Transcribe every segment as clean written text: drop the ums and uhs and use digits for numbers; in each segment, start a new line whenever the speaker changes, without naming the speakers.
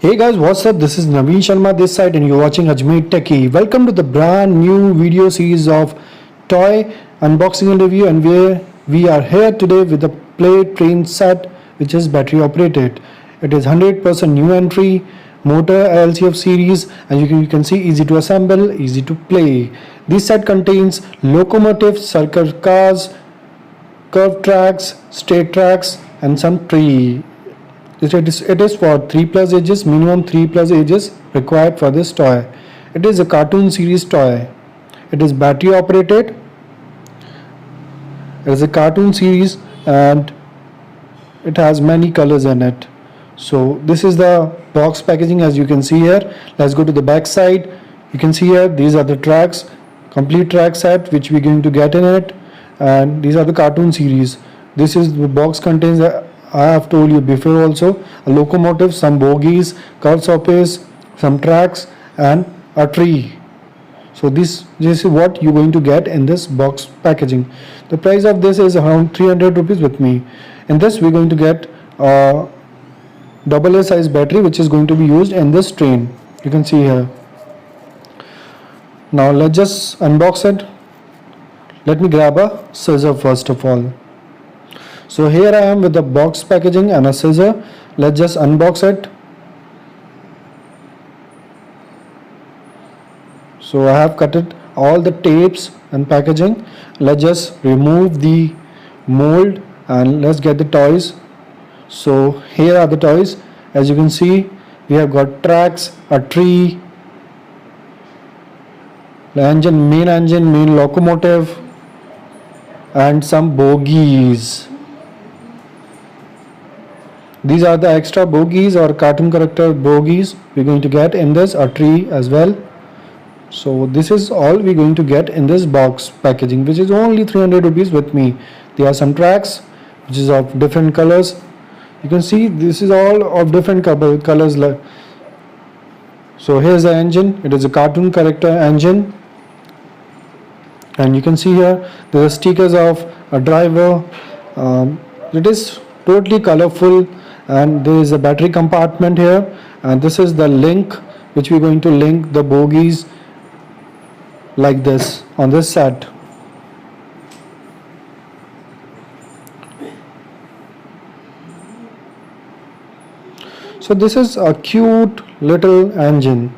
Hey guys, what's up? This is Naveen Sharma this side and you're watching Ajmer Techie. Welcome to the brand new video series of toy unboxing and review, and we are here today with the Play Train set which is battery operated. It is 100% new entry motor LCF series, and you can see easy to assemble, easy to play. This set contains locomotive, circle cars, curved tracks, straight tracks and some tree. It is for 3 plus ages, minimum 3 plus ages required for this toy. It is a cartoon series toy. It is battery operated. It is a cartoon series and it has many colors in it. So this is the box packaging as you can see here. Let's go to the back side. You can see here these are the tracks, complete track set which we're going to get in it, and these are the cartoon series. This is the box contains I have told you before also a locomotive, some bogies, curved surface, some tracks and a tree. So this is what you're going to get in this box packaging. The price of this is around 300 rupees with me. In this we're going to get a AA size battery which is going to be used in this train. You can see here. Now let's just unbox it. Let me grab a scissor first of all. So here I am with the box packaging and a scissor. Let's just unbox it. So I have cut it all the tapes and packaging. Let's just remove the mold and let's get the toys. So here are the toys. As you can see, we have got tracks, a tree, main locomotive and some bogies. These are the extra bogies or cartoon character bogies we're going to get in this, a tree as well. So this is all we're going to get in this box packaging, which is only 300 rupees with me. There are some tracks which is of different colors. You can see this is all of different colors. So here's the engine. It is a cartoon character engine, and you can see here there are stickers of a driver. It is totally colorful, and there is a battery compartment here, and this is the link which we're going to link the bogies like this on this set. So this is a cute little engine.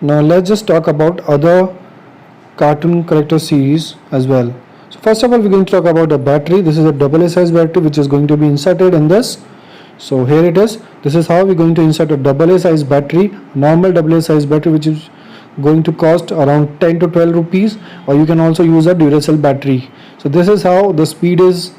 Now let's just talk about other cartoon character series as well. So first of all we're going to talk about the battery. This is a AA size battery which is going to be inserted in this. So here it is. This is how we're going to insert a AA size battery, normal AA size battery, which is going to cost around 10 to 12 rupees, or you can also use a Duracell battery. So this is how the speed is,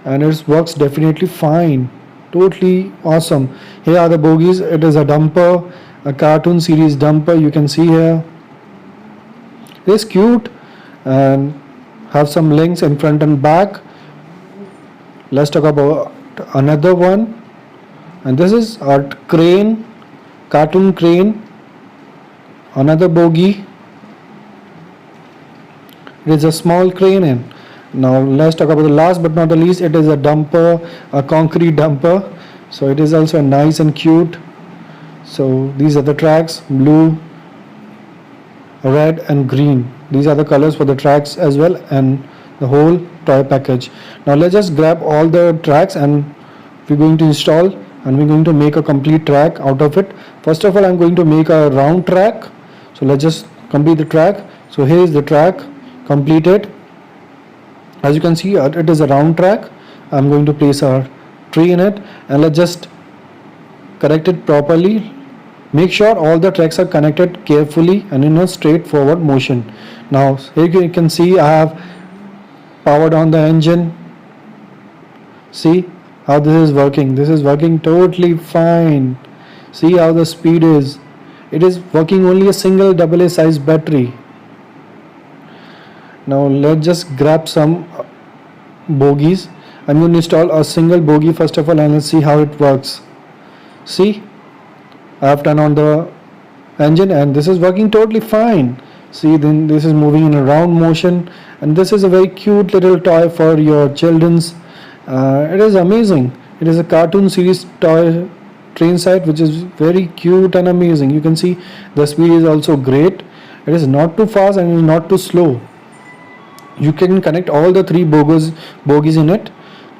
and it works definitely fine. Totally awesome. Here are the bogies. It is a dumper, a cartoon series dumper. You can see here. It is cute and have some links in front and back. Let's talk about another one, and this is our crane, cartoon crane, another bogie. It is a small crane. And now let's talk about the last but not the least. It is a dumper, a concrete dumper. So it is also nice and cute. So these are the tracks, blue, red and green. These are the colors for the tracks as well, and the whole toy package. Now let's just grab all the tracks and we're going to install, and we're going to make a complete track out of it. First of all, I'm going to make a round track. So let's just complete the track. So here is the track completed. As you can see, it is a round track. I'm going to place a tree in it, and let's just connect it properly. Make sure all the tracks are connected carefully and in a straightforward motion. Now here you can see I have powered on the engine. See how this is working. This is working totally fine. See how the speed is. It is working only a single AA size battery. Now let's just grab some bogies. I'm going to install a single bogie first of all, and let's see how it works. See, I have turned on the engine and this is working totally fine. See, then this is moving in a round motion, and this is a very cute little toy for your children's. It is amazing. It is a cartoon series toy train set which is very cute and amazing. You can see the speed is also great. It is not too fast and it is not too slow. You can connect all the three bogies in it.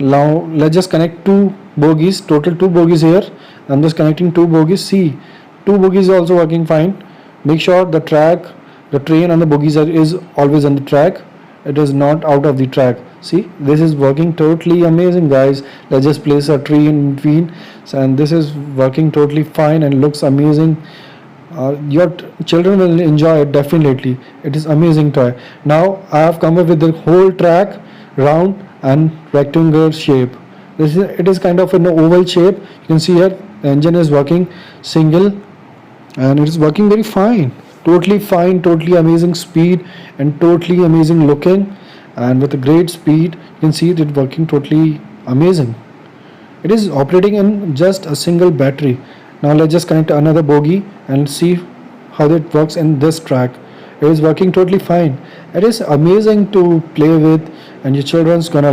Now let's just connect two bogies, total two bogies here. I'm just connecting two bogies. See, two bogies are also working fine. Make sure the train and the bogies is always on the track. It is not out of the track. See, this is working totally amazing, guys. Let's just place a tree in between, and this is working totally fine and looks amazing. Your children will enjoy it definitely. It is amazing toy. Now I have come up with the whole track, round and rectangular shape. It is kind of an oval shape. You can see here the engine is working single, and it is working very fine, totally amazing speed and totally amazing looking, and with a great speed. You can see it working totally amazing. It is operating in just a single battery. Now let's just connect another bogie and see how it works in this track. It is working totally fine. It is amazing to play with, and your children's gonna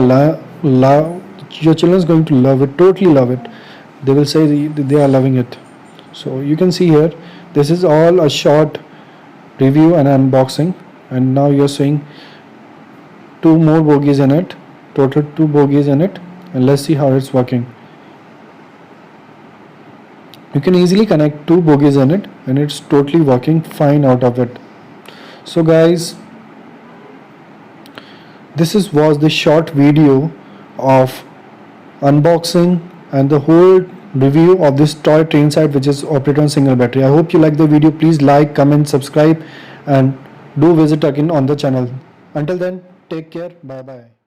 your children's going to love it, totally love it. They will say they are loving it. So you can see here, this is all a short review and unboxing, and now you're seeing two more bogies in it, total two bogies in it, and let's see how it's working. You can easily connect two bogies in it, and it's totally working fine out of it. So guys, was the short video of unboxing and the whole review of this toy train set which is operated on single battery. I hope you like the video. Please like, comment, subscribe, and do visit again on the channel. Until then, take care. Bye bye.